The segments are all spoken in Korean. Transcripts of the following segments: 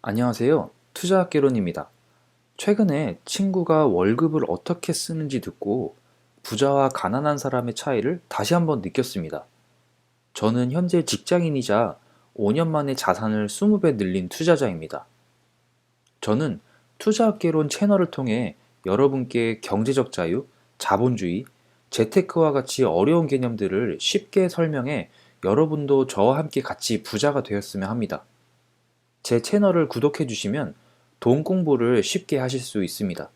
안녕하세요. 투자학개론입니다. 최근에 친구가 월급을 어떻게 쓰는지 듣고 부자와 가난한 사람의 차이를 다시 한번 느꼈습니다. 저는 현재 직장인이자 5년 만에 자산을 20배 늘린 투자자입니다. 저는 투자학개론 채널을 통해 여러분께 경제적 자유, 자본주의, 재테크와 같이 어려운 개념들을 쉽게 설명해 여러분도 저와 함께 같이 부자가 되었으면 합니다. 제 채널을 구독해 주시면 돈 공부를 쉽게 하실 수 있습니다.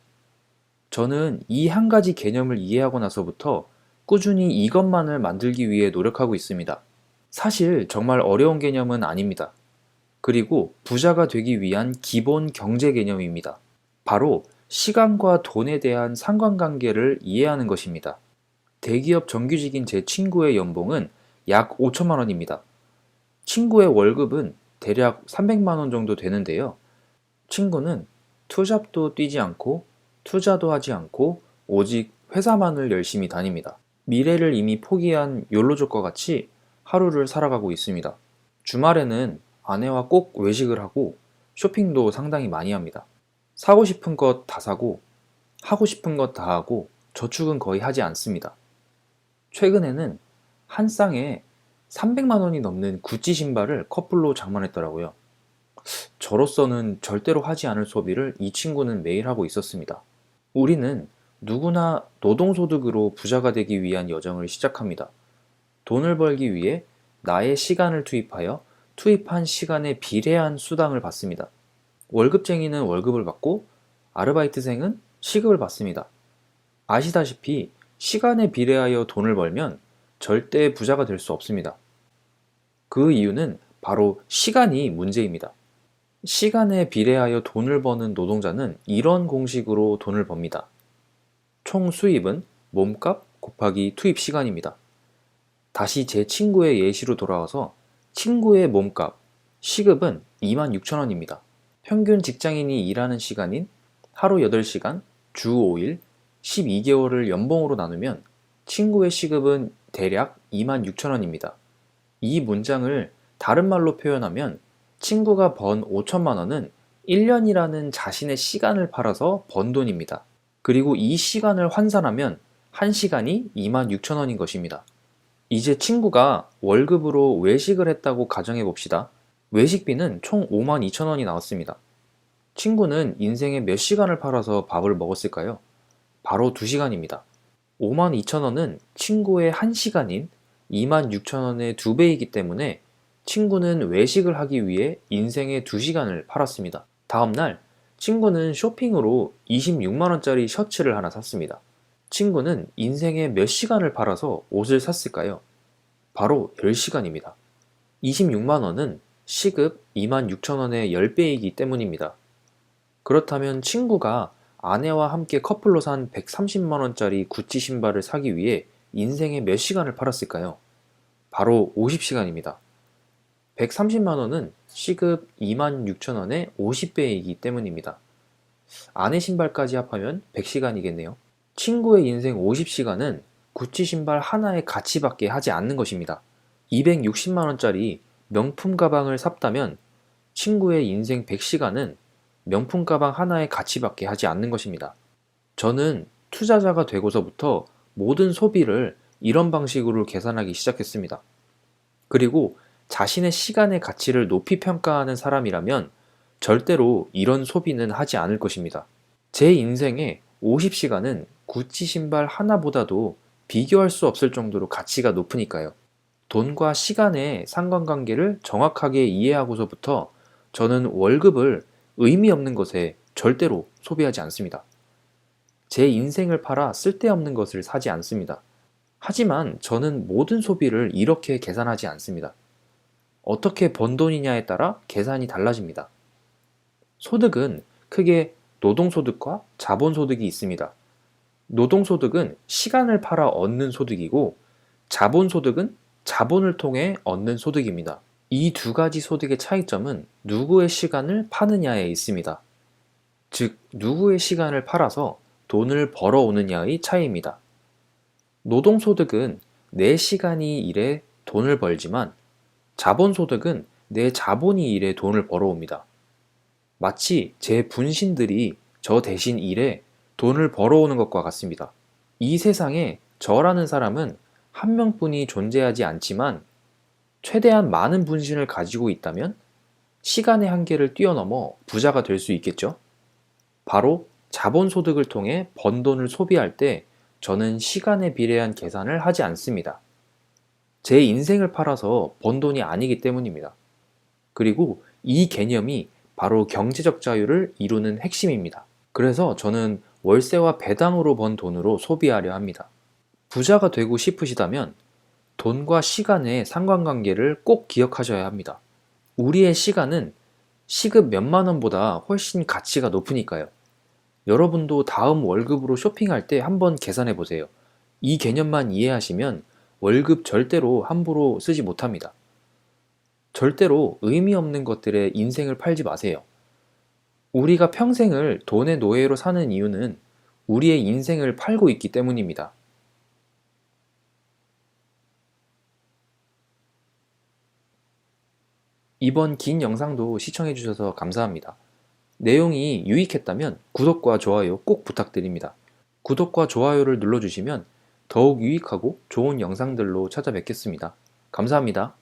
저는 이 한 가지 개념을 이해하고 나서부터 꾸준히 이것만을 만들기 위해 노력하고 있습니다. 사실 정말 어려운 개념은 아닙니다. 그리고 부자가 되기 위한 기본 경제 개념입니다. 바로 시간과 돈에 대한 상관관계를 이해하는 것입니다. 대기업 정규직인 제 친구의 연봉은 약 5천만 원입니다. 친구의 월급은 대략 300만 원 정도 되는데요. 친구는 투잡도 뛰지 않고 투자도 하지 않고 오직 회사만을 열심히 다닙니다. 미래를 이미 포기한 욜로족과 같이 하루를 살아가고 있습니다. 주말에는 아내와 꼭 외식을 하고 쇼핑도 상당히 많이 합니다. 사고 싶은 것 다 사고 하고 싶은 것 다 하고 저축은 거의 하지 않습니다. 최근에는 한 쌍에 300만 원이 넘는 구찌 신발을 커플로 장만했더라고요. 저로서는 절대로 하지 않을 소비를 이 친구는 매일 하고 있었습니다. 우리는 누구나 노동소득으로 부자가 되기 위한 여정을 시작합니다. 돈을 벌기 위해 나의 시간을 투입하여 투입한 시간에 비례한 수당을 받습니다. 월급쟁이는 월급을 받고 아르바이트생은 시급을 받습니다. 아시다시피 시간에 비례하여 돈을 벌면 절대 부자가 될 수 없습니다. 그 이유는 바로 시간이 문제입니다. 시간에 비례하여 돈을 버는 노동자는 이런 공식으로 돈을 법니다. 총 수입은 몸값 곱하기 투입 시간입니다. 다시 제 친구의 예시로 돌아와서 친구의 몸값, 시급은 26,000원입니다. 평균 직장인이 일하는 시간인 하루 8시간, 주 5일, 12개월을 연봉으로 나누면 친구의 시급은 대략 26,000원입니다. 이 문장을 다른 말로 표현하면 친구가 번 5천만 원은 1년이라는 자신의 시간을 팔아서 번 돈입니다. 그리고 이 시간을 환산하면 1시간이 26,000원인 것입니다. 이제 친구가 월급으로 외식을 했다고 가정해 봅시다. 외식비는 총 52,000원이 나왔습니다. 친구는 인생에 몇 시간을 팔아서 밥을 먹었을까요? 바로 2시간입니다. 52,000원은 친구의 1시간인 26,000원의 2배이기 때문에 친구는 외식을 하기 위해 인생의 2시간을 팔았습니다. 다음날 친구는 쇼핑으로 26만원짜리 셔츠를 하나 샀습니다. 친구는 인생의 몇 시간을 팔아서 옷을 샀을까요? 바로 10시간입니다. 26만원은 시급 26,000원의 10배이기 때문입니다. 그렇다면 친구가 아내와 함께 커플로 산 130만원짜리 구찌 신발을 사기 위해 인생의 몇 시간을 팔았을까요? 바로 50시간입니다. 130만원은 시급 26,000원의 50배이기 때문입니다. 아내 신발까지 합하면 100시간이겠네요. 친구의 인생 50시간은 구찌 신발 하나의 가치밖에 하지 않는 것입니다. 260만원짜리 명품 가방을 샀다면 친구의 인생 100시간은 명품 가방 하나의 가치밖에 하지 않는 것입니다. 저는 투자자가 되고서부터 모든 소비를 이런 방식으로 계산하기 시작했습니다. 그리고 자신의 시간의 가치를 높이 평가하는 사람이라면 절대로 이런 소비는 하지 않을 것입니다. 제 인생의 50시간은 구찌 신발 하나보다도 비교할 수 없을 정도로 가치가 높으니까요. 돈과 시간의 상관관계를 정확하게 이해하고서부터 저는 월급을 의미 없는 것에 절대로 소비하지 않습니다. 제 인생을 팔아 쓸데없는 것을 사지 않습니다. 하지만 저는 모든 소비를 이렇게 계산하지 않습니다. 어떻게 번 돈이냐에 따라 계산이 달라집니다. 소득은 크게 노동소득과 자본소득이 있습니다. 노동소득은 시간을 팔아 얻는 소득이고 자본소득은 자본을 통해 얻는 소득입니다. 이 두 가지 소득의 차이점은 누구의 시간을 파느냐에 있습니다. 즉, 누구의 시간을 팔아서 돈을 벌어오느냐의 차이입니다. 노동소득은 내 시간이 일해 돈을 벌지만 자본소득은 내 자본이 일해 돈을 벌어옵니다. 마치 제 분신들이 저 대신 일해 돈을 벌어오는 것과 같습니다. 이 세상에 저라는 사람은 한 명뿐이 존재하지 않지만 최대한 많은 분신을 가지고 있다면 시간의 한계를 뛰어넘어 부자가 될 수 있겠죠? 바로 자본소득을 통해 번 돈을 소비할 때 저는 시간에 비례한 계산을 하지 않습니다. 제 인생을 팔아서 번 돈이 아니기 때문입니다. 그리고 이 개념이 바로 경제적 자유를 이루는 핵심입니다. 그래서 저는 월세와 배당으로 번 돈으로 소비하려 합니다. 부자가 되고 싶으시다면 돈과 시간의 상관관계를 꼭 기억하셔야 합니다. 우리의 시간은 시급 몇만 원보다 훨씬 가치가 높으니까요. 여러분도 다음 월급으로 쇼핑할 때 한번 계산해 보세요. 이 개념만 이해하시면 월급 절대로 함부로 쓰지 못합니다. 절대로 의미 없는 것들에 인생을 팔지 마세요. 우리가 평생을 돈의 노예로 사는 이유는 우리의 인생을 팔고 있기 때문입니다. 이번 긴 영상도 시청해주셔서 감사합니다. 내용이 유익했다면 구독과 좋아요 꼭 부탁드립니다. 구독과 좋아요를 눌러주시면 더욱 유익하고 좋은 영상들로 찾아뵙겠습니다. 감사합니다.